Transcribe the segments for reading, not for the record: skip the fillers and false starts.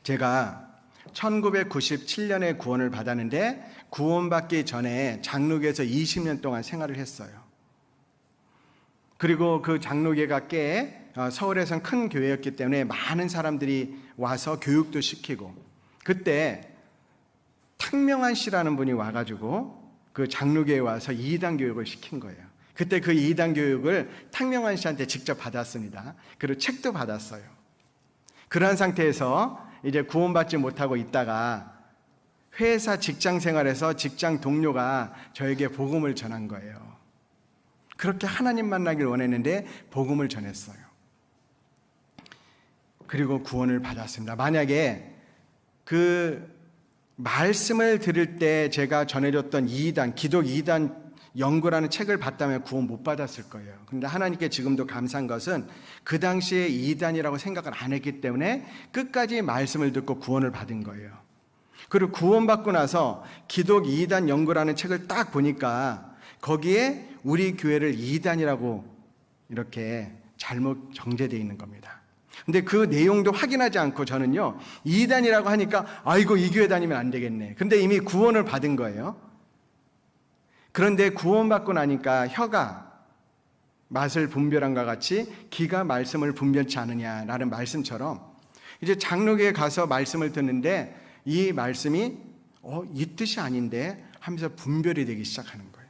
제가 1997년에 구원을 받았는데 구원받기 전에 장로교에서 20년 동안 생활을 했어요. 그리고 그 장로교가 꽤 서울에선 큰 교회였기 때문에 많은 사람들이 와서 교육도 시키고, 그때 탁명한 씨라는 분이 와가지고 그 장로교에 와서 이단 교육을 시킨 거예요. 그때 그 이단 교육을 탁명한 씨한테 직접 받았습니다. 그리고 책도 받았어요. 그러한 상태에서 이제 구원받지 못하고 있다가 회사 직장 생활에서 직장 동료가 저에게 복음을 전한 거예요. 그렇게 하나님 만나길 원했는데 복음을 전했어요. 그리고 구원을 받았습니다. 만약에 그 말씀을 들을 때 제가 전해줬던 기독 2단 연구라는 책을 봤다면 구원 못 받았을 거예요. 그런데 하나님께 지금도 감사한 것은 그 당시에 2단이라고 생각을 안 했기 때문에 끝까지 말씀을 듣고 구원을 받은 거예요. 그리고 구원받고 나서 기독 2단 연구라는 책을 딱 보니까 거기에 우리 교회를 2단이라고 이렇게 잘못 정제되어 있는 겁니다. 근데 그 내용도 확인하지 않고 저는요, 2단이라고 하니까 아이고 이 교회 다니면 안 되겠네. 근데 이미 구원을 받은 거예요. 그런데 구원받고 나니까 혀가 맛을 분별함과 같이 기가 말씀을 분별치 않느냐라는 말씀처럼 이제 장로교에 가서 말씀을 듣는데 이 말씀이 이 뜻이 아닌데 하면서 분별이 되기 시작하는 거예요.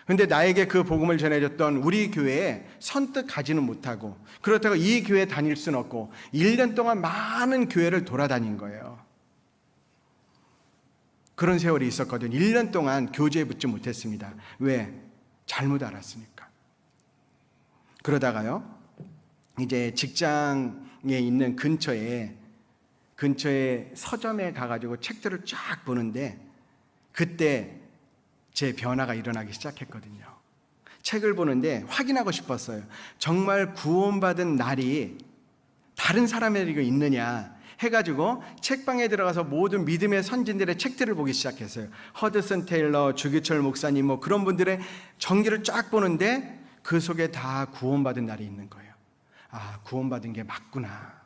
그런데 나에게 그 복음을 전해줬던 우리 교회에 선뜻 가지는 못하고, 그렇다고 이 교회에 다닐 수는 없고 1년 동안 많은 교회를 돌아다닌 거예요. 그런 세월이 있었거든요. 1년 동안 교제에 붙지 못했습니다. 왜? 잘못 알았으니까. 그러다가요, 이제 직장에 있는 근처에 서점에 가가지고 책들을 쫙 보는데 그때 제 변화가 일어나기 시작했거든요. 책을 보는데 확인하고 싶었어요. 정말 구원받은 날이 다른 사람에게 있느냐 해가지고 책방에 들어가서 모든 믿음의 선진들의 책들을 보기 시작했어요. 허드슨 테일러, 주기철 목사님 뭐 그런 분들의 전기를 쫙 보는데 그 속에 다 구원받은 날이 있는 거예요. 아, 구원받은 게 맞구나.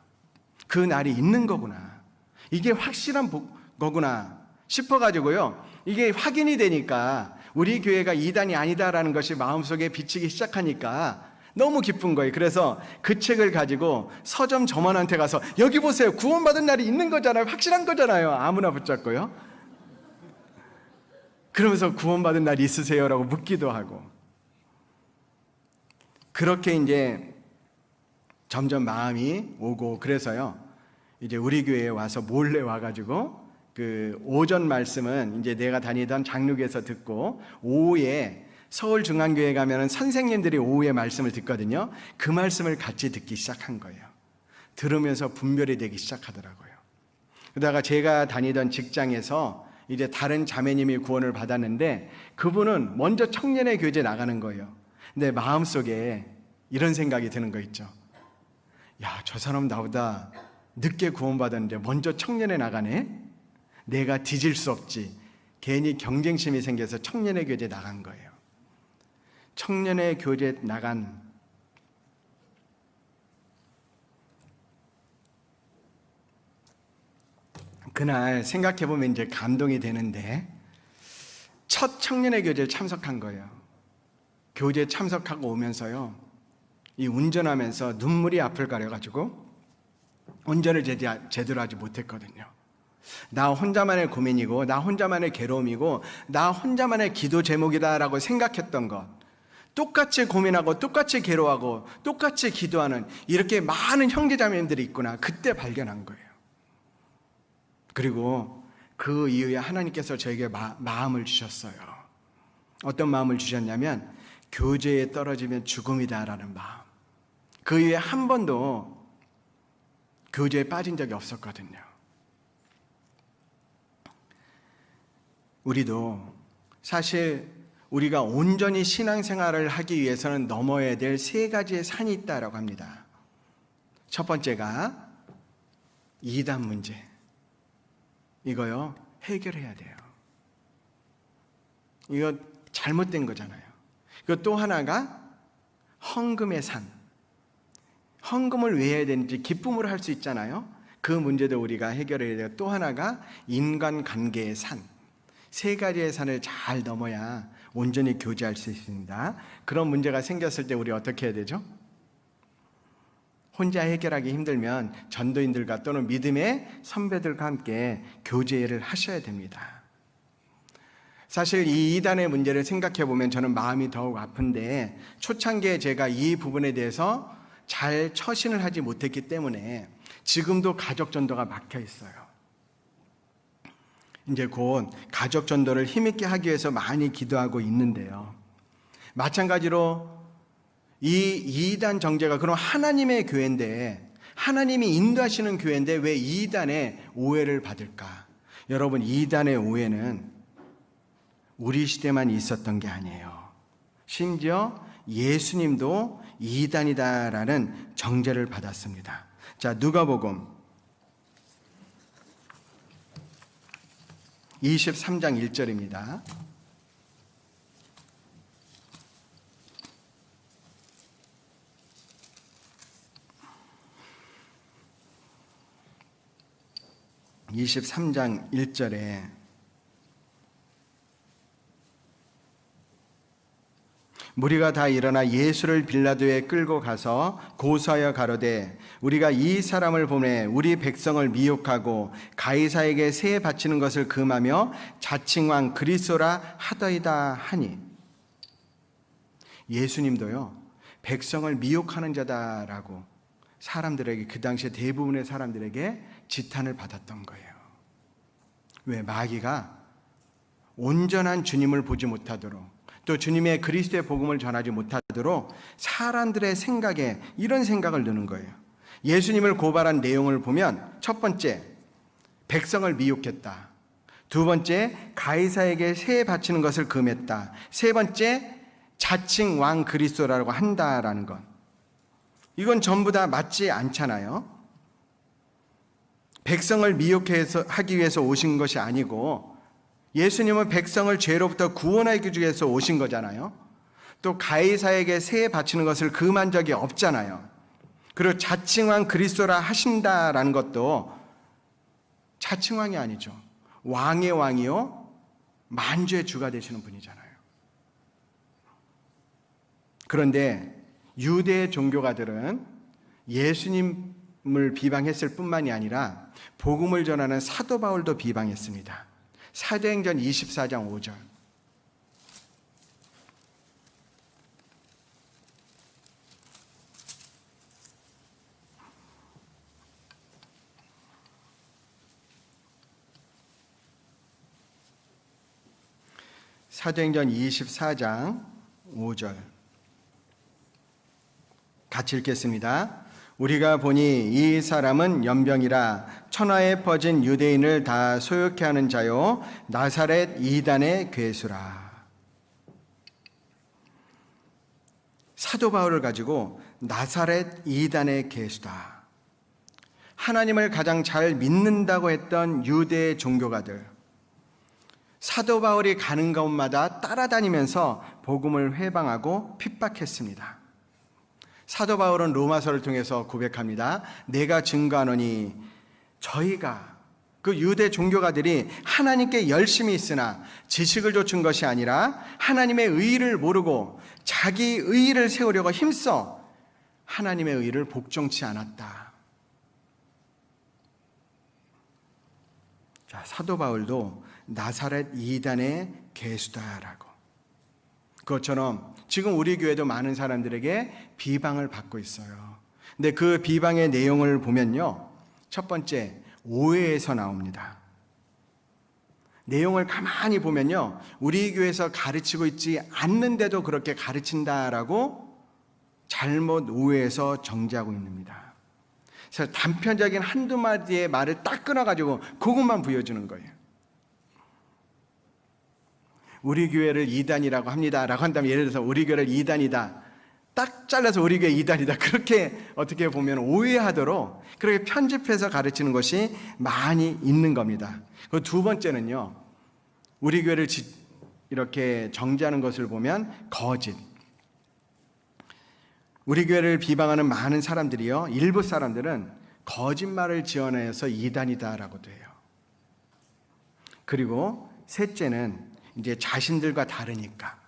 그 날이 있는 거구나. 이게 확실한 거구나 싶어가지고요. 이게 확인이 되니까 우리 교회가 2단이 아니다라는 것이 마음속에 비치기 시작하니까 너무 기쁜 거예요. 그래서 그 책을 가지고 서점 점원한테 가서 여기 보세요. 구원받은 날이 있는 거잖아요. 확실한 거잖아요. 아무나 붙잡고요. 그러면서 구원받은 날이 있으세요라고 묻기도 하고. 그렇게 이제 점점 마음이 오고, 그래서요, 이제 우리 교회에 와서 몰래 와가지고 그 오전 말씀은 이제 내가 다니던 장로교에서 듣고, 오후에 서울중앙교회 가면은 선생님들이 오후에 말씀을 듣거든요. 그 말씀을 같이 듣기 시작한 거예요. 들으면서 분별이 되기 시작하더라고요. 그러다가 제가 다니던 직장에서 이제 다른 자매님이 구원을 받았는데 그분은 먼저 청년의 교제 나가는 거예요. 근데 마음속에 이런 생각이 드는 거 있죠. 야, 저 사람 나보다 늦게 구원받았는데 먼저 청년에 나가네? 내가 뒤질 수 없지. 괜히 경쟁심이 생겨서 청년의 교제 나간 거예요. 청년의 교제 나간 그날 생각해보면 이제 감동이 되는데, 첫 청년의 교제에 참석한 거예요. 교제에 참석하고 오면서요, 이 운전하면서 눈물이 앞을 가려가지고 운전을 제대로 하지 못했거든요. 나 혼자만의 고민이고 나 혼자만의 괴로움이고 나 혼자만의 기도 제목이다라고 생각했던 것, 똑같이 고민하고 똑같이 괴로워하고 똑같이 기도하는 이렇게 많은 형제자매님들이 있구나, 그때 발견한 거예요. 그리고 그 이후에 하나님께서 저에게 마음을 주셨어요. 어떤 마음을 주셨냐면 교제에 떨어지면 죽음이다라는 마음. 그 이후에 한 번도 교제에 빠진 적이 없었거든요. 우리도 사실 우리가 온전히 신앙생활을 하기 위해서는 넘어야 될 3가지의 산이 있다라고 합니다. 첫 번째가 2단 문제. 이거요, 해결해야 돼요. 이거 잘못된 거잖아요. 그리고 또 하나가 헌금의 산. 헌금을 왜 해야 되는지, 기쁨으로 할 수 있잖아요. 그 문제도 우리가 해결해야 돼요. 또 하나가 인간관계의 산. 세 가지의 산을 잘 넘어야 온전히 교제할 수 있습니다. 그런 문제가 생겼을 때 우리 어떻게 해야 되죠? 혼자 해결하기 힘들면 전도인들과 또는 믿음의 선배들과 함께 교제를 하셔야 됩니다. 사실 이 이단의 문제를 생각해 보면 저는 마음이 더욱 아픈데, 초창기에 제가 이 부분에 대해서 잘 처신을 하지 못했기 때문에 지금도 가족 전도가 막혀 있어요. 이제 곧 가족 전도를 힘있게 하기 위해서 많이 기도하고 있는데요. 마찬가지로 이 이단 정제가 그럼 하나님의 교회인데, 하나님이 인도하시는 교회인데 왜 이단의 오해를 받을까? 여러분, 이단의 오해는 우리 시대만 있었던 게 아니에요. 심지어 예수님도 이단이다라는 정죄를 받았습니다. 자, 누가복음 23장 1절입니다. (23장 1절에) 무리가 다 일어나 예수를 빌라도에 끌고 가서 고소하여 가로되 우리가 이 사람을 보내 우리 백성을 미혹하고 가이사에게 세 바치는 것을 금하며 자칭왕 그리스도라 하더이다 하니. 예수님도요, 백성을 미혹하는 자다라고 사람들에게, 그 당시에 대부분의 사람들에게 지탄을 받았던 거예요. 왜? 마귀가 온전한 주님을 보지 못하도록, 또 주님의 그리스도의 복음을 전하지 못하도록 사람들의 생각에 이런 생각을 넣는 거예요. 예수님을 고발한 내용을 보면, 첫 번째, 백성을 미혹했다. 두 번째, 가이사에게 세 바치는 것을 금했다. 세 번째, 자칭 왕 그리스도라고 한다라는 것. 이건 전부 다 맞지 않잖아요. 백성을 미혹하기 위해서 오신 것이 아니고, 예수님은 백성을 죄로부터 구원하기 위해서 오신 거잖아요. 또 가이사에게 세 바치는 것을 금한 적이 없잖아요. 그리고 자칭왕 그리스도라 하신다라는 것도 자칭왕이 아니죠. 왕의 왕이요 만주의 주가 되시는 분이잖아요. 그런데 유대 종교가들은 예수님을 비방했을 뿐만이 아니라 복음을 전하는 사도 바울도 비방했습니다. 사도행전 24장 5절. 사도행전 24장 5절. 같이 읽겠습니다. 우리가 보니 이 사람은 연병이라 천하에 퍼진 유대인을 다 소욕케 하는 자요 나사렛 이단의 괴수라. 사도 바울을 가지고 나사렛 이단의 괴수다. 하나님을 가장 잘 믿는다고 했던 유대 종교가들, 사도 바울이 가는 곳마다 따라다니면서 복음을 회방하고 핍박했습니다. 사도 바울은 로마서를 통해서 고백합니다. 내가 증거하노니 저희가, 그 유대 종교가들이 하나님께 열심히 있으나 지식을 좇은 것이 아니라 하나님의 의의를 모르고 자기 의의를 세우려고 힘써 하나님의 의의를 복종치 않았다. 자, 사도 바울도 나사렛 이단의 괴수다라고. 그것처럼 지금 우리 교회도 많은 사람들에게 비방을 받고 있어요. 근데 그 비방의 내용을 보면요, 첫 번째, 오해에서 나옵니다. 내용을 가만히 보면요, 우리 교회에서 가르치고 있지 않는데도 그렇게 가르친다라고 잘못 오해해서 정죄하고 있습니다. 그래서 단편적인 한두 마디의 말을 딱 끊어가지고 그것만 부여주는 거예요. 우리 교회를 이단이라고 합니다라고 한다면, 예를 들어서 우리 교회를 이단이다, 딱 잘라서 우리 교회 이단이다, 그렇게 어떻게 보면 오해하도록 그렇게 편집해서 가르치는 것이 많이 있는 겁니다. 그 두 번째는요, 우리 교회를 이렇게 정죄하는 것을 보면 거짓. 우리 교회를 비방하는 많은 사람들이요, 일부 사람들은 거짓말을 지어내서 이단이다라고도 해요. 그리고 셋째는 이제 자신들과 다르니까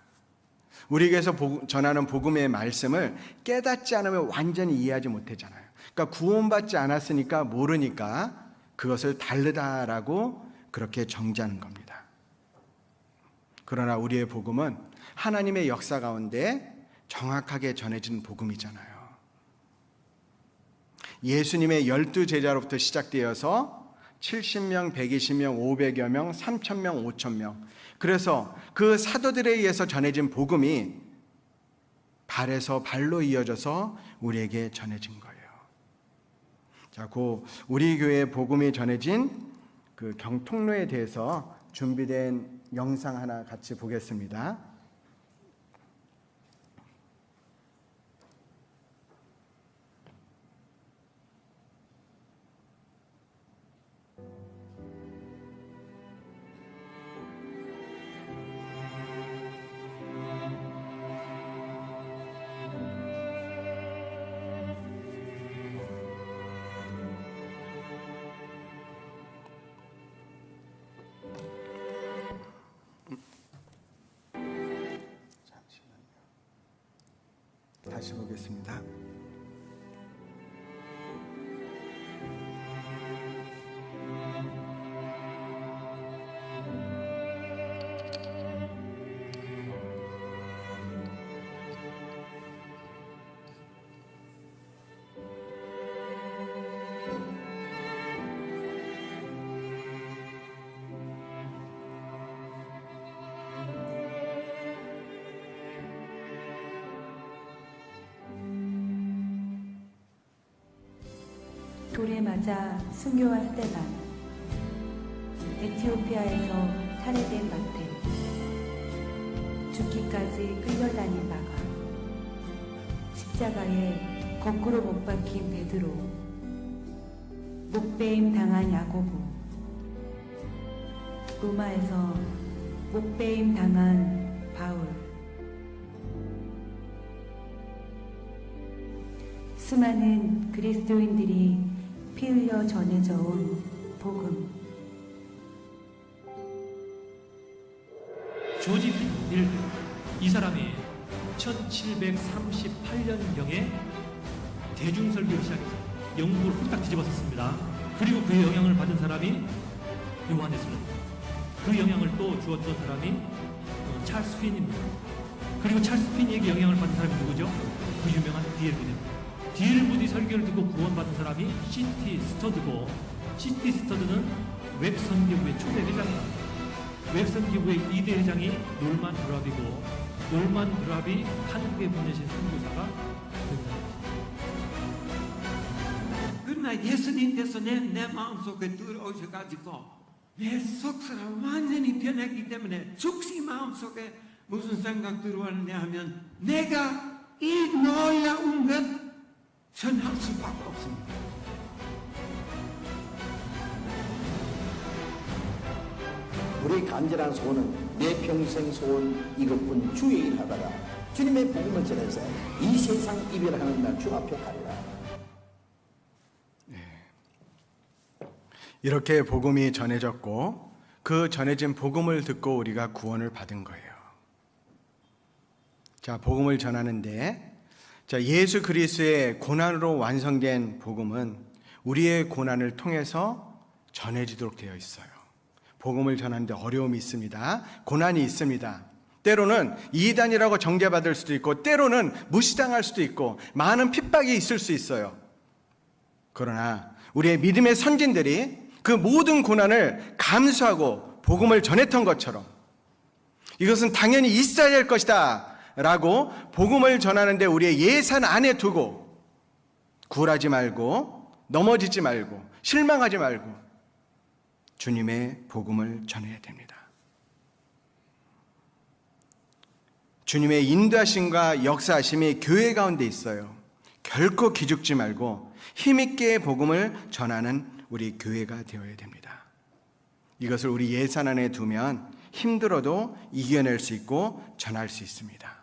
우리에게서 전하는 복음의 말씀을 깨닫지 않으면 완전히 이해하지 못하잖아요. 그러니까 구원받지 않았으니까 모르니까 그것을 다르다라고 그렇게 정죄하는 겁니다. 그러나 우리의 복음은 하나님의 역사 가운데 정확하게 전해진 복음이잖아요. 예수님의 12제자로부터 시작되어서 70명, 120명, 500여 명, 3,000명, 5,000명. 그래서 그 사도들에 의해서 전해진 복음이 발에서 발로 이어져서 우리에게 전해진 거예요. 자, 우리 교회의 복음이 전해진 그 통로에 대해서 준비된 영상 하나 같이 보겠습니다. 다시 보겠습니다. 돌에 맞아 순교와 스데반, 에티오피아에서 살해된 마태, 죽기까지 끌려다닌 마가, 십자가에 거꾸로 못 박힌 베드로, 목베임 당한 야고보, 로마에서 목베임 당한 바울, 수많은 그리스도인들이 피 흘려 전해져 온 복음. 조지 밀, 이 사람이 1738년경에 대중설교를 시작해서 영국을 홀딱 뒤집었었습니다. 그리고 그의 영향을 받은 사람이 요한 웨슬리, 그 영향을 또 주었던 사람이 찰스 핀입니다. 그리고 찰스 핀에게 영향을 받은 사람이 누구죠? 그 유명한 D.L. 부디입니다. D.L. 부디 설교를 듣고 구원받은 사람이 C.T. 스터드고, C.T. 스터드는 웹선교부의 초대 회장입니다. 웹선교부의 2대 회장이 놀만 브랍이고, 놀만 브랍이 한국에 보내신 선교사가 됩니다. 그러나 예수님께서 내 마음속에 들어오셔가지고 내 속사가 완전히 변했기 때문에 즉시 마음속에 무슨 생각 들어왔느냐 하면 내가 이 놀라운 것 전할 수밖에 없습니다. 우리의 간절한 소원은 내 평생 소원 이것뿐 주의 일 하다가 주님의 복음을 전해서 이 세상 이별하는 날 주 앞에 가리라. 이렇게 복음이 전해졌고 그 전해진 복음을 듣고 우리가 구원을 받은 거예요. 자, 복음을 전하는데 예수 그리스도의 고난으로 완성된 복음은 우리의 고난을 통해서 전해지도록 되어 있어요. 복음을 전하는데 어려움이 있습니다. 고난이 있습니다. 때로는 이단이라고 정죄받을 수도 있고 때로는 무시당할 수도 있고 많은 핍박이 있을 수 있어요. 그러나 우리의 믿음의 선진들이 그 모든 고난을 감수하고 복음을 전했던 것처럼 이것은 당연히 있어야 할 것이다 라고 복음을 전하는데 우리의 예산 안에 두고 굴하지 말고 넘어지지 말고 실망하지 말고 주님의 복음을 전해야 됩니다. 주님의 인도하심과 역사하심이 교회 가운데 있어요. 결코 기죽지 말고 힘있게 복음을 전하는 우리 교회가 되어야 됩니다. 이것을 우리 예산 안에 두면 힘들어도 이겨낼 수 있고 전할 수 있습니다.